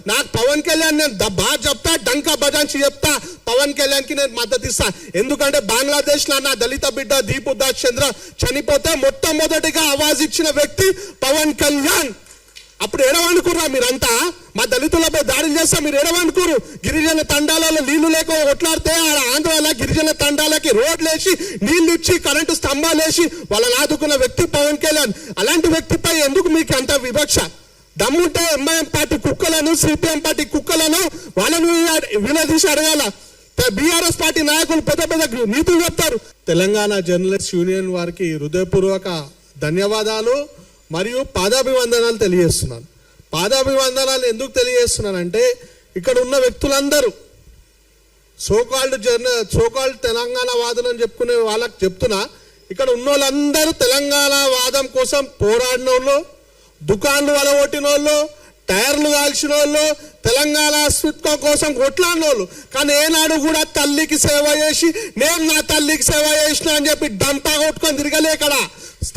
నాకు పవన్ కళ్యాణ్ నేను బాగా చెప్తా, డంకా బజాంచి చెప్తా, పవన్ కళ్యాణ్కి నేను మద్దతు ఇస్తా. ఎందుకంటే బంగ్లాదేశ్లో నా దళిత బిడ్డ దీపు దాస్ చంద్ర చనిపోతే మొట్టమొదటిగా ఆవాజ్ ఇచ్చిన వ్యక్తి పవన్ కళ్యాణ్. అప్పుడు ఏడవనుకుర్రా మీరంతా? మా దళితులపై దాడులు చేస్తా మీరు ఏడవనుకోరు? గిరిజన తండాలలో నీళ్లు లేక కొట్లాడితే ఆంధ్రాలో గిరిజన తండాలకి రోడ్లు వేసి నీళ్లు ఇచ్చి కరెంటు స్తంభాలు వేసి వాళ్ళని ఆదుకున్న వ్యక్తి పవన్ కళ్యాణ్. అలాంటి వ్యక్తిపై ఎందుకు మీకు అంత వివక్ష? దమ్ముంటే ఎంఐఎం పార్టీ కుక్కలను, సిపిఎం పార్టీ కుక్కలను వాళ్ళను వినదీసి అడగాల. బీఆర్ఎస్ పార్టీ నాయకులు పెద్ద పెద్ద నీతులు చెప్తారు. తెలంగాణ జర్నలిస్ట్ యూనియన్ వారికి హృదయపూర్వక ధన్యవాదాలు మరియు పాదాభివందనాలు తెలియజేస్తున్నాను. పాదాభివందనాలు ఎందుకు తెలియజేస్తున్నానంటే ఇక్కడ ఉన్న వ్యక్తులందరూ సోకాల్డ్ తెలంగాణ వాదులు అని చెప్పుకునే వాళ్ళకి చెప్తున్నా, ఇక్కడ ఉన్న వాళ్ళందరూ తెలంగాణ వాదం కోసం పోరాడిన వాళ్ళు, దుకాన్లు వలగొట్టిన వాళ్ళు, టైర్లు కాల్చిన వాళ్ళు, తెలంగాణ అస్తిత్వం కోసం కొట్లాడిన వాళ్ళు. కానీ ఏనాడు కూడా తల్లికి సేవ చేసి నేను నా తల్లికి సేవ చేసిన అని చెప్పి డంపా కొట్టుకొని తిరగలే. ఇక్కడ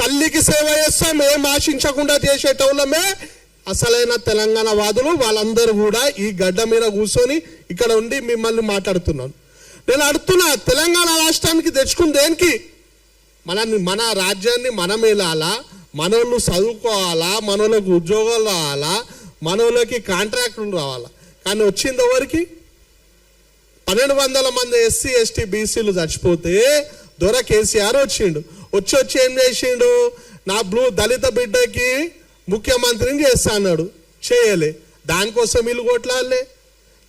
తల్లికి సేవ చేస్తాం ఏం ఆశించకుండా చేసేటోళ్ళమే అసలైన తెలంగాణ వాదులు. వాళ్ళందరూ కూడా ఈ గడ్డ మీద కూర్చొని ఇక్కడ ఉండి మిమ్మల్ని మాట్లాడుతున్నాను. నేను అడుగుతున్నా, తెలంగాణ రాష్ట్రానికి తెచ్చుకుని దేనికి? మన రాజ్యాన్ని మనం ఏలాలా, మనోళ్ళు చదువుకోవాలా, మనోళ్ళకి ఉద్యోగాలు రావాలా, మనోళ్ళకి కాంట్రాక్టులు రావాలా. కానీ వచ్చింది ఎవరికి? 1200 మంది ఎస్సీ ఎస్టీ బీసీలు చచ్చిపోతే దొర కేసీఆర్ వచ్చిండు. వచ్చి ఏం చేసిండు? నా దళిత బిడ్డకి ముఖ్యమంత్రిని చేస్తా అన్నాడు, చేయలే. దానికోసం వీళ్ళు కొట్లాడలే.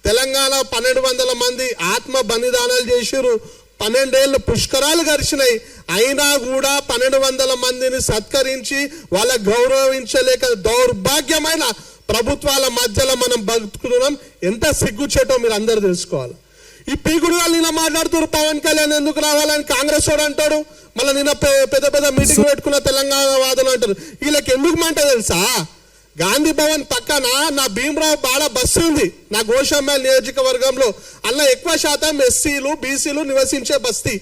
తెలంగాణ 1200 మంది ఆత్మ బలిదానాలు చేసిరు. 12 ఏళ్ళు పుష్కరాలు గడిచినాయి. అయినా కూడా 1200 మందిని సత్కరించి వాళ్ళ గౌరవించలేక దౌర్భాగ్యమైన ప్రభుత్వాల మధ్యలో మనం బతుకుతున్నాం. ఎంత సిగ్గుచేటో మీరు అందరూ తెలుసుకోవాలి. ఈ పీకుడు వాళ్ళు నిన్న మాట్లాడుతారు పవన్ కళ్యాణ్ ఎందుకు రావాలని కాంగ్రెస్ వాడు అంటాడు. మళ్ళీ నిన్న పెద్ద పెద్ద మీటింగ్ పెట్టుకున్న తెలంగాణ వాదులు అంటారు. వీళ్ళకి ఎందుకు మాట తెలుసా? గాంధీ భవన్ పక్కన నా భీమరావు బాడ బస్సు ఉంది, నా గోషామల్ నియోజకవర్గంలో. అలా ఎక్కువ శాతం ఎస్సీలు బీసీలు నివసించే బస్తీ.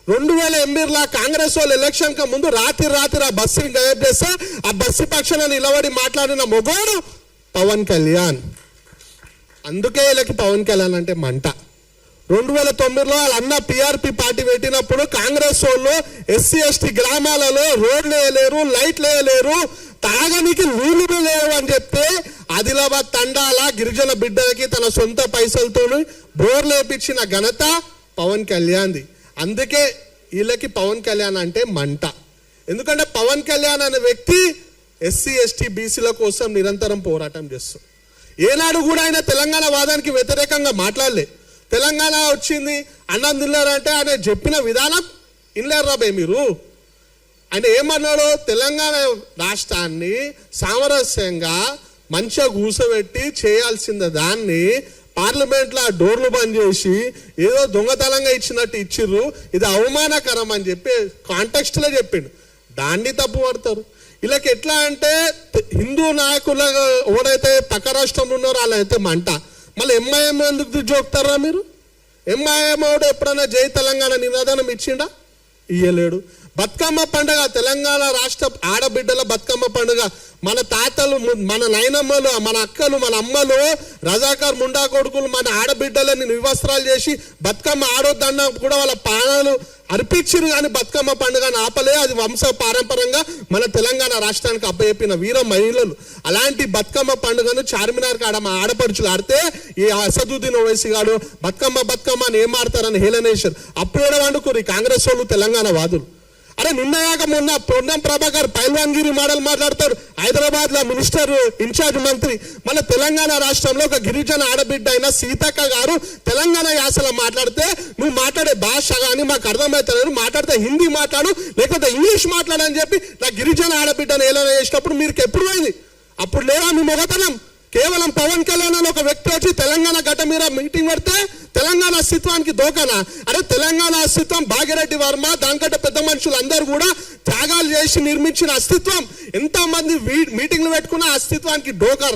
2008లో కాంగ్రెస్ వాళ్ళు ఎలక్షన్ కి ముందు రాత్రి ఆ బస్సుని గైబ్ చేస్తే ఆ బస్సు పక్షాన నిలబడి మాట్లాడిన మొగోడు పవన్ కళ్యాణ్. అందుకే వీళ్ళకి పవన్ కళ్యాణ్ అంటే మంట. 2009లో వాళ్ళ అన్న పిఆర్పి పార్టీ పెట్టినప్పుడు కాంగ్రెస్ వాళ్ళు ఎస్సీ ఎస్టీ గ్రామాలలో రోడ్లు వేయలేరు, లైట్లు వేయలేరు, తాగనికి నీళ్లు లేవు అని చెప్తే ఆదిలాబాద్ తండాల గిరిజన బిడ్డలకి తన సొంత పైసలతో బోర్లు వేపించిన ఘనత పవన్ కళ్యాణ్ది. అందుకే వీళ్ళకి పవన్ కళ్యాణ్ అంటే మంట. ఎందుకంటే పవన్ కళ్యాణ్ అనే వ్యక్తి ఎస్సీ ఎస్టీ బీసీల కోసం నిరంతరం పోరాటం చేస్తాడు. ఏనాడు కూడా ఆయన తెలంగాణ వాదానికి వ్యతిరేకంగా మాట్లాడలే. తెలంగాణ వచ్చింది అన్నం తిన్నారంటే ఆయన చెప్పిన విధానం ఇన్లేరు బే మీరు. ఆయన ఏమన్నాడు? తెలంగాణ రాష్ట్రాన్ని సామరస్యంగా మంచిగా కూర్చోబెట్టి చేయాల్సిన దాన్ని పార్లమెంట్లో డోర్లు బంద్ చేసి ఏదో దొంగతనంగా ఇచ్చినట్టు ఇచ్చిర్రు, ఇది అవమానకరం అని చెప్పి కాంటెక్స్ట్లో చెప్పిండు. దాన్ని తప్పు పడతారు. వీళ్ళకి ఎట్లా అంటే హిందూ నాయకులు ఎవరైతే పక్క రాష్ట్రంలో ఉన్నారో వాళ్ళైతే మంట. మళ్ళీ ఎంఐఎం ఎందుకు జోక్తారా మీరు? ఎంఐఎం వాడు ఎప్పుడైనా జై తెలంగాణ నినాదనం ఇచ్చిండా? ఇయ్యలేడు. బతుకమ్మ పండుగ, తెలంగాణ రాష్ట్ర ఆడబిడ్డల బతుకమ్మ పండుగ, మన తాతలు, మన నాయనమ్మలు, మన అక్కలు, మన అమ్మలు, రజాకార్ ముండా కొడుకులు మన ఆడబిడ్డలని వివస్త్రాలు చేసి బతుకమ్మ ఆడొద్దన్న కూడా వాళ్ళ ప్రాణాలు అర్పించారు. కానీ బతుకమ్మ పండుగను ఆపలే. అది వంశ పారంపరంగా మన తెలంగాణ రాష్ట్రానికి అప్పచెప్పిన వీర మహిళలు. అలాంటి బతుకమ్మ పండుగను చార్మినార్ కాడ మా ఆడపడుచులు ఆడితే ఈ అసదుద్దీన్ ఓవైసీ గాడు బతుకమ్మ అని ఏం ఆడతారని హేళనేశారు. అప్పుడు వండుకోరు ఈ కాంగ్రెస్ వాళ్ళు తెలంగాణ వాదులు. అరే నిన్నయాక మొన్న పొన్నం ప్రభాకర్ పైల్వాన్గిరి మోడల్ మాట్లాడతారు. హైదరాబాద్ లో మినిస్టర్ ఇన్ఛార్జ్ మంత్రి. మన తెలంగాణ రాష్ట్రంలో ఒక గిరిజన ఆడబిడ్డ అయిన సీతక్క గారు తెలంగాణ యాసలో మాట్లాడితే నువ్వు మాట్లాడే భాష కానీ మాకు అర్థమవుతుంది, మాట్లాడితే హిందీ మాట్లాడు లేకపోతే ఇంగ్లీష్ మాట్లాడని చెప్పి నా గిరిజన ఆడబిడ్డను ఏలన చేసినప్పుడు మీరు ఎప్పుడు పోయింది? అప్పుడు లేదా మీ మొగతనం? కేవలం పవన్ కళ్యాణ్ అని ఒక వ్యక్తి వచ్చి తెలంగాణ గడ్డ మీద మీటింగ్ పెడితే తెలంగాణ అస్తిత్వానికి దోకనా? అరే తెలంగాణ అస్తిత్వం భాగ్యరెడ్డి వర్మ దానికంటే పెద్ద మనుషులు అందరూ కూడా త్యాగాలు చేసి నిర్మించిన అస్తిత్వం. ఎంతమంది మీటింగ్లు పెట్టుకున్న అస్తిత్వానికి డోకా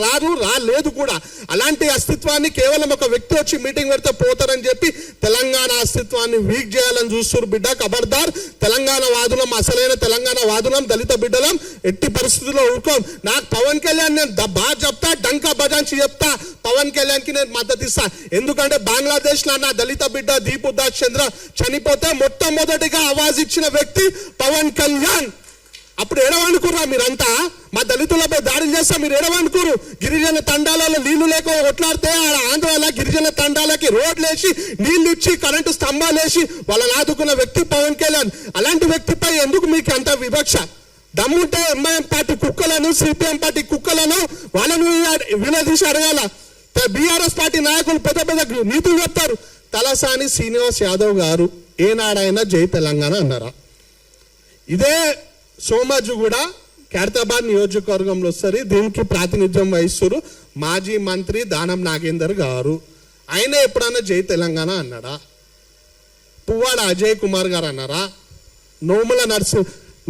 రాలేదు కూడా. అలాంటి అస్తిత్వాన్ని కేవలం ఒక వ్యక్తి వచ్చి మీటింగ్ పెడితే పోతారని చెప్పి తెలంగాణ అస్తిత్వాన్ని వీక్ చేయాలని చూస్తున్నారు బిడ్డ. ఖబర్దార్, తెలంగాణ వాదులం, అసలైన తెలంగాణ వాదులం, దళిత బిడ్డలం ఎట్టి పరిస్థితుల్లో ఊరుకోం. నాకు పవన్ కళ్యాణ్ నేను బాగా చెప్తా, డంకా బజాంచి చెప్తా, పవన్ కళ్యాణ్ కి నేను మద్దతు ఇస్తా. ఎందుకంటే బంగ్లాదేశ్ లో నా దళిత బిడ్డ దీపు దాస్ చంద్ర చనిపోతే మొట్టమొదటిగా ఆవాజ్ ఇచ్చిన వ్యక్తి పవన్ కళ్యాణ్. అప్పుడు ఎడవనుకుర్రా మీరంతా? మా దళితులపై దాడులు చేస్తా మీరు ఎడవనుకురు? గిరిజన తండాలలో నీళ్లు లేక కొట్లాడితే ఆంధ్రాలో గిరిజన తండాలకి రోడ్లేసి నీళ్లు ఇచ్చి కరెంటు స్తంభాలేసి వాళ్ళని ఆదుకున్న వ్యక్తి పవన్ కళ్యాణ్. అలాంటి వ్యక్తిపై ఎందుకు మీకు అంత వివక్ష? దమ్ముంటే ఎంఐఎం పార్టీ కుక్కలను, సిపిఎం పార్టీ కుక్కలను వాళ్ళను వినదీసి అడగాల. బీఆర్ఎస్ పార్టీ నాయకులు పెద్ద పెద్ద నీతులు చెప్తారు. తలసాని శ్రీనివాస్ యాదవ్ గారు ఏనాడైనా జై తెలంగాణ అన్నారా? ఇదే సోమాజు కూడా ఖైరతాబాద్ నియోజకవర్గంలో వస్తారు. దీనికి ప్రాతినిధ్యం వహిస్తారు మాజీ మంత్రి దానం నాగేందర్ గారు. ఆయన ఎప్పుడన్నా జై తెలంగాణ అన్నాడా? పువ్వాడ అజయ్ కుమార్ గారు అన్నారా? నోముల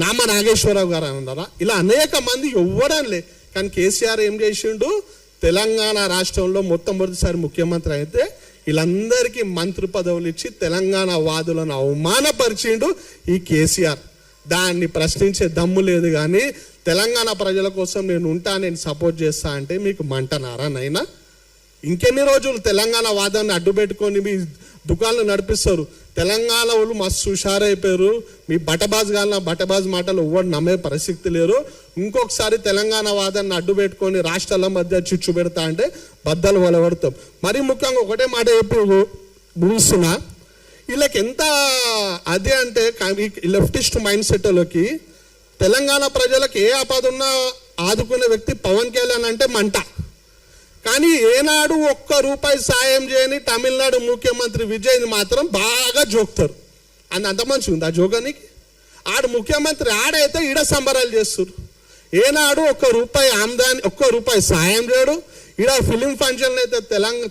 నామ నాగేశ్వరరావు గారు అన్నారా? ఇలా అనేక మంది ఎవ్వడలే. కానీ కేసీఆర్ ఏం చేసిండు? తెలంగాణ రాష్ట్రంలో మొట్టమొదటిసారి ముఖ్యమంత్రి అయితే వీళ్ళందరికీ మంత్రి పదవులు ఇచ్చి తెలంగాణ వాదులను అవమానపరిచిండు ఈ కేసీఆర్. దాన్ని ప్రశ్నించే దమ్ము లేదు. కానీ తెలంగాణ ప్రజల కోసం నేను ఉంటా, నేను సపోర్ట్ చేస్తా అంటే మీకు మంటనారా నైనా? ఇంకెన్ని రోజులు తెలంగాణ వాదాన్ని అడ్డుపెట్టుకొని మీ దుకాణాలు నడిపిస్తారు? తెలంగాణ వాళ్ళు మస్తు హుషారైపోయారు. మీ బటబాజ్ మాటలు ఎవ్వరు నమ్మే పరిస్థితి లేరు. ఇంకొకసారి తెలంగాణ వాదాన్ని అడ్డు పెట్టుకొని రాష్ట్రాల మధ్య చిచ్చు పెడతా అంటే బద్దలు వలవడతాం. మరీ ముఖ్యంగా ఒకటే మాట చెప్పి ముగిస్తున్నా, వీళ్ళకి ఎంత అదే అంటే లెఫ్టిస్ట్ మైండ్ సెట్లోకి తెలంగాణ ప్రజలకు ఏ ఆపద ఉన్నా ఆదుకునే వ్యక్తి పవన్ కళ్యాణ్ అంటే మంట. కానీ ఏనాడు ఒక్క రూపాయి సాయం చేయని తమిళనాడు ముఖ్యమంత్రి విజయ్ని మాత్రం బాగా జోక్తారు. అంత మంచిగా ఉంది ఆ జోగానికి. ఆడు ముఖ్యమంత్రి ఆడైతే ఈడ సంబరాలు చేస్తారు. ఏనాడు ఒక్క రూపాయి ఆమ్దాని, ఒక్క రూపాయి సాయం చేయడు. ఈడ ఫిలిం ఫంక్షన్లు అయితే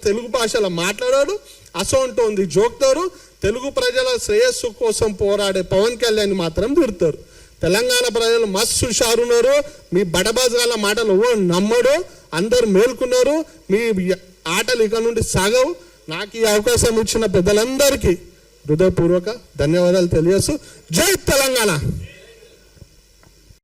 తెలుగు భాషలో మాట్లాడాడు. అసోంటోంది జోక్తారు. తెలుగు ప్రజల శ్రేయస్సు కోసం పోరాడే పవన్ కళ్యాణ్ మాత్రం తిడతారు. తెలంగాణ ప్రజలు మస్తు హుషారున్నారు. మీ బటబాజాల మాటలు నమ్మడు. అందరు మేల్కున్నారు. మీ ఆటలు ఇక నుండి సాగవు. నాకు ఈ అవకాశం ఇచ్చిన పెద్దలందరికీ హృదయపూర్వక ధన్యవాదాలు తెలియజేస్తూ జై తెలంగాణ.